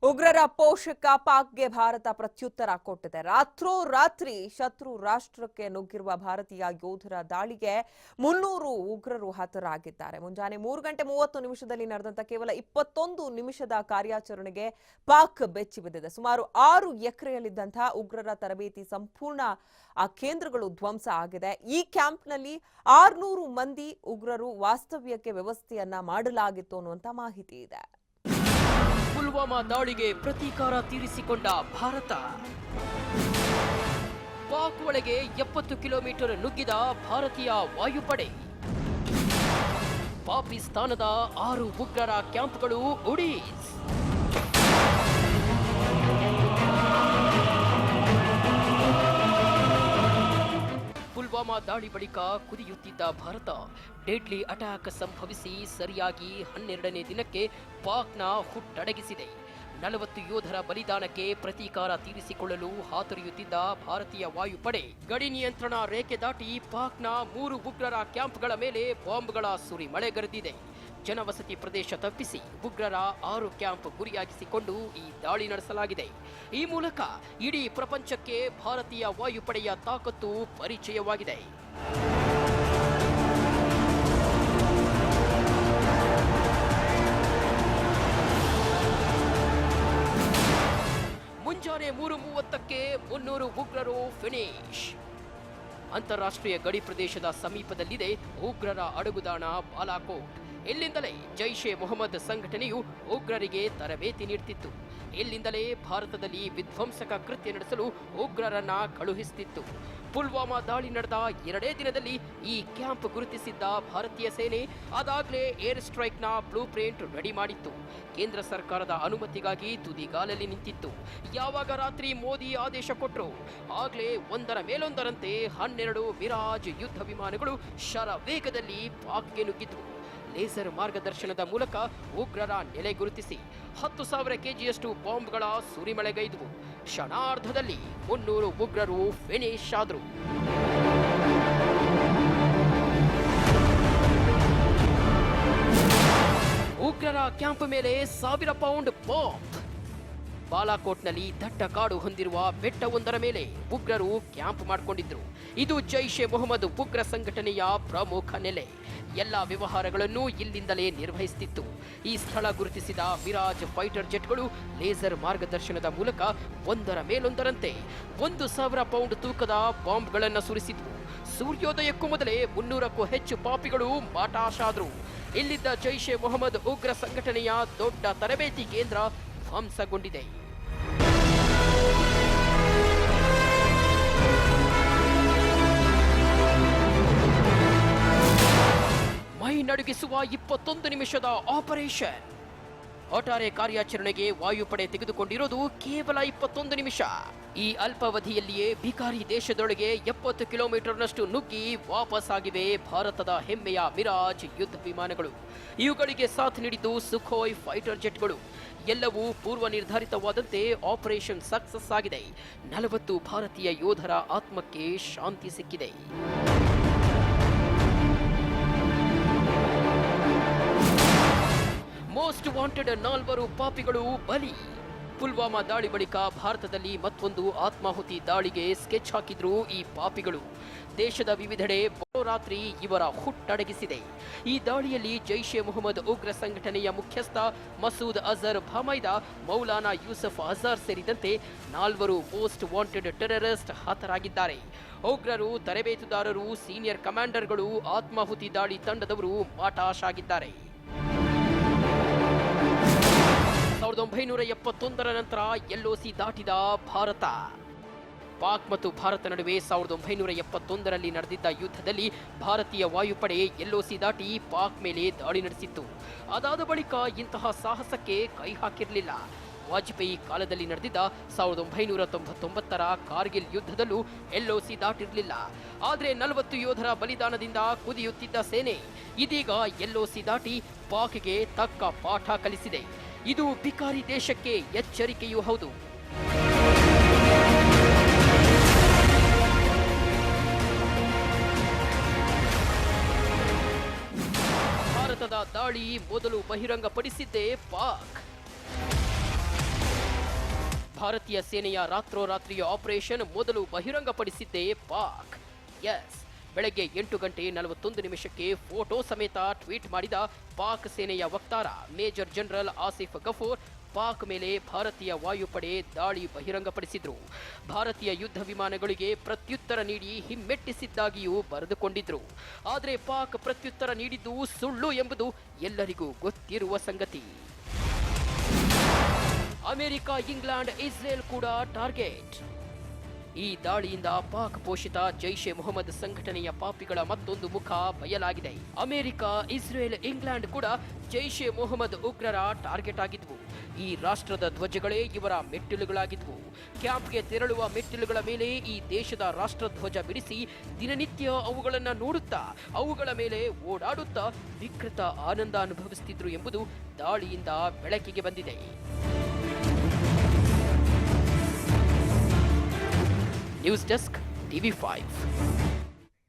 ಉಗ್ರರ ಪೋಷಕ ಪಾಕ್ಗೆ ಭಾರತ ಪ್ರತ್ಯುತ್ತರ ಕೊಟ್ಟಿದೆ. ರಾತ್ರೋರಾತ್ರಿ ಶತ್ರು ರಾಷ್ಟ್ರಕ್ಕೆ ನುಗ್ಗಿರುವ ಭಾರತೀಯ ಯೋಧರ ದಾಳಿಗೆ 300 ಉಗ್ರರು ಹತರಾಗಿದ್ದಾರೆ. ಮುಂಜಾನೆ 3:30 ನಡೆದಂತ ಕೇವಲ 21 ನಿಮಿಷದ ಕಾರ್ಯಾಚರಣೆಗೆ ಪಾಕ್ ಬೆಚ್ಚಿ ಬಿದ್ದಿದೆ. ಸುಮಾರು 6 ಎಕರೆಯಲ್ಲಿದ್ದಂತಹ ಉಗ್ರರ ತರಬೇತಿ ಸಂಪೂರ್ಣ ಕೇಂದ್ರಗಳು ಧ್ವಂಸ ಆಗಿದೆ. ಈ ಕ್ಯಾಂಪ್ನಲ್ಲಿ 600 ಮಂದಿ ಉಗ್ರರು ವಾಸ್ತವ್ಯಕ್ಕೆ ವ್ಯವಸ್ಥೆಯನ್ನ ಮಾಡಲಾಗಿತ್ತು ಅನ್ನುವಂತ ಮಾಹಿತಿ ಇದೆ. ಪುಲ್ವಾಮಾ ದಾಳಿಗೆ ಪ್ರತೀಕಾರ ತೀರಿಸಿಕೊಂಡ ಭಾರತ. ಪಾಕ್ ಒಳಗೆ 70 ಕಿಲೋಮೀಟರ್ ನುಗ್ಗಿದ ಭಾರತೀಯ ವಾಯುಪಡೆ. ಪಾಕಿಸ್ತಾನದ 6 ಉಗ್ರರ ಕ್ಯಾಂಪ್ಗಳು ಉಡೀಸ್. ಪುಲ್ವಾಮಾ ದಾಳಿ ಬಳಿಕ ಕುದಿಯುತ್ತಿದ್ದ ಭಾರತ ಡೆಡ್ಲಿ ಅಟ್ಯಾಕ್ ಸಂಭವಿಸಿ ಸರಿಯಾಗಿ 12ನೇ ದಿನಕ್ಕೆ ಪಾಕ್ನ ಹುಟ್ಟಡಗಿಸಿದೆ. 40 ಯೋಧರ ಬಲಿದಾನಕ್ಕೆ ಪ್ರತೀಕಾರ ತೀರಿಸಿಕೊಳ್ಳಲು ಹಾತೊರೆಯುತ್ತಿದ್ದ ಭಾರತೀಯ ವಾಯುಪಡೆ ಗಡಿ ನಿಯಂತ್ರಣ ರೇಖೆ ದಾಟಿ ಪಾಕ್ನ 3 ಉಗ್ರರ ಕ್ಯಾಂಪ್ಗಳ ಮೇಲೆ ಬಾಂಬ್ಗಳ ಸುರಿಮಳೆಗರೆದಿದೆ. ಜನವಸತಿ ಪ್ರದೇಶ ತಪ್ಪಿಸಿ ಉಗ್ರರ 6 ಕ್ಯಾಂಪ್ ಗುರಿಯಾಗಿಸಿಕೊಂಡು ಈ ದಾಳಿ ನಡೆಸಲಾಗಿದೆ. ಈ ಮೂಲಕ ಇಡೀ ಪ್ರಪಂಚಕ್ಕೆ ಭಾರತೀಯ ವಾಯುಪಡೆಯ ತಾಕತ್ತು ಪರಿಚಯವಾಗಿದೆ. ಮುಂಜಾನೆ 3:30ಕ್ಕೆ 300 ಉಗ್ರರು ಫಿನಿಶ್. ಅಂತಾರಾಷ್ಟ್ರೀಯ ಗಡಿ ಪ್ರದೇಶದ ಸಮೀಪದಲ್ಲಿದೆ ಉಗ್ರರ ಅಡಗುದಾಣ ಬಾಲಾಕೋಟ್. ಇಲ್ಲಿಂದಲೇ ಜೈಷ್ ಎ ಮೊಹಮ್ಮದ್ ಸಂಘಟನೆಯು ಉಗ್ರರಿಗೆ ತರಬೇತಿ ನೀಡುತ್ತಿತ್ತು. ಇಲ್ಲಿಂದಲೇ ಭಾರತದಲ್ಲಿ ವಿಧ್ವಂಸಕ ಕೃತ್ಯ ನಡೆಸಲು ಉಗ್ರರನ್ನ ಕಳುಹಿಸುತ್ತಿತ್ತು. ಪುಲ್ವಾಮಾ ದಾಳಿ ನಡೆದ 2ನೇ ದಿನದಲ್ಲಿ ಈ ಕ್ಯಾಂಪ್ ಗುರುತಿಸಿದ್ದ ಭಾರತೀಯ ಸೇನೆ ಅದಾಗಲೇ ಏರ್ ಸ್ಟ್ರೈಕ್ನ ಬ್ಲೂ ಪ್ರಿಂಟ್ ರೆಡಿ ಮಾಡಿತ್ತು. ಕೇಂದ್ರ ಸರ್ಕಾರದ ಅನುಮತಿಗಾಗಿ ತುದಿಗಾಲಲ್ಲಿ ನಿಂತಿತ್ತು. ಯಾವಾಗ ರಾತ್ರಿ ಮೋದಿ ಆದೇಶ ಕೊಟ್ಟರು ಆಗಲೇ ಒಂದರ ಮೇಲೊಂದರಂತೆ 12 ಮಿರಾಜ್ ಯುದ್ಧ ವಿಮಾನಗಳು ಶರವೇಗದಲ್ಲಿ ಪಾಕ್ಗೆ ನುಗ್ಗಿದ್ವು. ಲೇಸರ್ ಮಾರ್ಗದರ್ಶನದ ಮೂಲಕ ಉಗ್ರರ ನೆಲೆ ಗುರುತಿಸಿ 10,000 ಕೆಜಿಯಷ್ಟು ಬಾಂಬ್ಗಳ ಸುರಿಮಳೆಗೈದವು. ಕ್ಷಣಾರ್ಧದಲ್ಲಿ 300 ಉಗ್ರರು ಫಿನಿಶ್ ಆದರು. ಉಗ್ರರ ಕ್ಯಾಂಪ್ ಮೇಲೆ 1000 ಪೌಂಡ್ ಬಾಂಬ್. ಬಾಲಾಕೋಟ್ನಲ್ಲಿ ದಟ್ಟ ಕಾಡು ಹೊಂದಿರುವ ಬೆಟ್ಟವೊಂದರ ಮೇಲೆ ಉಗ್ರರು ಕ್ಯಾಂಪ್ ಮಾಡಿಕೊಂಡಿದ್ರು. ಇದು ಜೈಷ್ ಎ ಮೊಹಮ್ಮದ್ ಉಗ್ರ ಸಂಘಟನೆಯ ಪ್ರಮುಖ ನೆಲೆ. ಎಲ್ಲ ವ್ಯವಹಾರಗಳನ್ನು ಇಲ್ಲಿಂದಲೇ ನಿರ್ವಹಿಸುತ್ತಿತ್ತು. ಈ ಸ್ಥಳ ಗುರುತಿಸಿದ ಮಿರಾಜ್ ಫೈಟರ್ ಜೆಟ್ಗಳು ಲೇಸರ್ ಮಾರ್ಗದರ್ಶನದ ಮೂಲಕ ಒಂದರ ಮೇಲೊಂದರಂತೆ 1,000 ಪೌಂಡ್ ತೂಕದ ಬಾಂಬ್ಗಳನ್ನು ಸುರಿಸಿದ್ವು. ಸೂರ್ಯೋದಯಕ್ಕೂ ಮೊದಲೇ 300ಕ್ಕೂ ಹೆಚ್ಚು ಪಾಪಿಗಳು ಮಾಟಾಶಾದ್ರು. ಇಲ್ಲಿದ್ದ ಜೈಷ್ ಎ ಮೊಹಮ್ಮದ್ ಉಗ್ರ ಸಂಘಟನೆಯ ದೊಡ್ಡ ತರಬೇತಿ ಕೇಂದ್ರ ಧ್ವಂಸಗೊಂಡಿದೆ. ಮೈ ನಡುಗಿಸುವ 21 ನಿಮಿಷದ ಆಪರೇಷನ್. ಒಟ್ಟಾರೆ ಕಾರ್ಯಾಚರಣೆಗೆ ವಾಯುಪಡೆ ತೆಗೆದುಕೊಂಡಿರೋದು ಕೇವಲ 21 ನಿಮಿಷ. ಈ ಅಲ್ಪಾವಧಿಯಲ್ಲಿಯೇ ಬಿಕಾರಿ ದೇಶದೊಳಗೆ 70 ಕಿಲೋಮೀಟರ್ನಷ್ಟು ನುಗ್ಗಿ ವಾಪಸ್ ಆಗಿವೆ ಭಾರತದ ಹೆಮ್ಮೆಯ ಮಿರಾಜ್ ಯುದ್ಧ ವಿಮಾನಗಳು. ಇವುಗಳಿಗೆ ಸಾಥ್ ನೀಡಿದ್ದು ಸುಖೋಯ್ ಫೈಟರ್ ಜೆಟ್ಗಳು. ಎಲ್ಲವೂ ಪೂರ್ವ ನಿರ್ಧಾರಿತವಾದಂತೆ ಆಪರೇಷನ್ ಸಕ್ಸಸ್ ಆಗಿದೆ. 40 ಭಾರತೀಯ ಯೋಧರ ಆತ್ಮಕ್ಕೆ ಶಾಂತಿ ಸಿಕ್ಕಿದೆ. ಮೋಸ್ಟ್ ವಾಂಟೆಡ್ 4 ಪಾಪಿಗಳು ಬಲಿ. ಪುಲ್ವಾಮಾ ದಾಳಿ ಬಳಿಕ ಭಾರತದಲ್ಲಿ ಮತ್ತೊಂದು ಆತ್ಮಾಹುತಿ ದಾಳಿಗೆ ಸ್ಕೆಚ್ ಹಾಕಿದ್ರು ಈ ಪಾಪಿಗಳು. ದೇಶದ ವಿವಿಧೆಡೆ ರಾತ್ರಿ ಇವರ ಹುಟ್ಟಡಗಿಸಿದೆ. ಈ ದಾಳಿಯಲ್ಲಿ ಜೈಷ್ ಎ ಮೊಹಮ್ಮದ್ ಉಗ್ರ ಸಂಘಟನೆಯ ಮುಖ್ಯಸ್ಥ ಮಸೂದ್ ಅಜರ್ ಭಮೈದ, ಮೌಲಾನಾ ಯೂಸಫ್ ಅಜಾರ್ ಸೇರಿದಂತೆ 4 ಮೋಸ್ಟ್ ವಾಂಟೆಡ್ ಟೆರರಿಸ್ಟ್ ಹತರಾಗಿದ್ದಾರೆ. ಉಗ್ರರು, ತರಬೇತುದಾರರು, ಸೀನಿಯರ್ ಕಮಾಂಡರ್ಗಳು, ಆತ್ಮಾಹುತಿ ದಾಳಿ ತಂಡದವರು ಮಾಟಾಶಾಗಿದ್ದಾರೆ. 1971ರ ನಂತರ LOC ದಾಟಿದ ಭಾರತ. ಪಾಕ್ ಮತ್ತು ಭಾರತ ನಡುವೆ 1971ರಲ್ಲಿ ನಡೆದಿದ್ದ ಯುದ್ಧದಲ್ಲಿ ಭಾರತೀಯ ವಾಯುಪಡೆ LOC ದಾಟಿ ಪಾಕ್ ಮೇಲೆ ದಾಳಿ ನಡೆಸಿತ್ತು. ಅದಾದ ಬಳಿಕ ಇಂತಹ ಸಾಹಸಕ್ಕೆ ಕೈ ಹಾಕಿರಲಿಲ್ಲ. ವಾಜಪೇಯಿ ಕಾಲದಲ್ಲಿ ನಡೆದಿದ್ದ 1999ರ ಕಾರ್ಗಿಲ್ ಯುದ್ಧದಲ್ಲೂ LOC ದಾಟಿರಲಿಲ್ಲ. ಆದರೆ 40 ಯೋಧರ ಬಲಿದಾನದಿಂದ ಕುದಿಯುತ್ತಿದ್ದ ಸೇನೆ ಇದೀಗ LOC ದಾಟಿ ಪಾಕ್ಗೆ ತಕ್ಕ ಪಾಠ ಕಲಿಸಿದೆ. ಇದು ಬಿಕಾರಿ ದೇಶಕ್ಕೆ ಎಚ್ಚರಿಕೆಯೂ ಹೌದು. ಭಾರತದ ದಾಳಿ ಮೊದಲು ಬಹಿರಂಗಪಡಿಸಿದ್ದೇ ಪಾಕ್. ಭಾರತೀಯ ಸೇನೆಯ ರಾತ್ರೋರಾತ್ರಿಯ ಆಪರೇಷನ್ ಮೊದಲು ಬಹಿರಂಗಪಡಿಸಿದ್ದೇ ಪಾಕ್. ಎಸ್, ಬೆಳಗ್ಗೆ 8:41 ಫೋಟೋ ಸಮೇತ ಟ್ವೀಟ್ ಮಾಡಿದ ಪಾಕ್ ಸೇನೆಯ ವಕ್ತಾರ ಮೇಜರ್ ಜನರಲ್ ಆಸಿಫ್ ಗಫೂರ್ ಪಾಕ್ ಮೇಲೆ ಭಾರತೀಯ ವಾಯುಪಡೆ ದಾಳಿ ಬಹಿರಂಗಪಡಿಸಿದ್ರು. ಭಾರತೀಯ ಯುದ್ಧ ವಿಮಾನಗಳಿಗೆ ಪ್ರತ್ಯುತ್ತರ ನೀಡಿ ಹಿಮ್ಮೆಟ್ಟಿಸಿದ್ದಾಗಿಯೂ ಬರೆದುಕೊಂಡಿದ್ರು. ಆದರೆ ಪಾಕ್ ಪ್ರತ್ಯುತ್ತರ ನೀಡಿದ್ದು ಸುಳ್ಳು ಎಂಬುದು ಎಲ್ಲರಿಗೂ ಗೊತ್ತಿರುವ ಸಂಗತಿ. ಅಮೆರಿಕ, ಇಂಗ್ಲೆಂಡ್, ಇಸ್ರೇಲ್ ಕೂಡ ಟಾರ್ಗೆಟ್. ಈ ದಾಳಿಯಿಂದ ಪಾಕ್ ಪೋಷಿತ ಜೈಷೆ ಮೊಹಮ್ಮದ್ ಸಂಘಟನೆಯ ಪಾಪಿಗಳ ಮತ್ತೊಂದು ಮುಖ ಬಯಲಾಗಿದೆ. ಅಮೆರಿಕ, ಇಸ್ರೇಲ್, ಇಂಗ್ಲೆಂಡ್ ಕೂಡ ಜೈಷೆ ಮೊಹಮ್ಮದ್ ಉಗ್ರರ ಟಾರ್ಗೆಟ್ ಆಗಿದ್ವು. ಈ ರಾಷ್ಟ್ರದ ಧ್ವಜಗಳೇ ಇವರ ಮೆಟ್ಟಿಲುಗಳಾಗಿದ್ವು. ಕ್ಯಾಂಪ್ಗೆ ತೆರಳುವ ಮೆಟ್ಟಿಲುಗಳ ಮೇಲೆ ಈ ದೇಶದ ರಾಷ್ಟ್ರಧ್ವಜ ಬಿಡಿಸಿ ದಿನನಿತ್ಯ ಅವುಗಳನ್ನು ನೋಡುತ್ತಾ ಅವುಗಳ ಮೇಲೆ ಓಡಾಡುತ್ತಾ ವಿಕೃತ ಆನಂದ ಅನುಭವಿಸುತ್ತಿದ್ರು ಎಂಬುದು ದಾಳಿಯಿಂದ ಬೆಳಕಿಗೆ ಬಂದಿದೆ. News desk, TV5.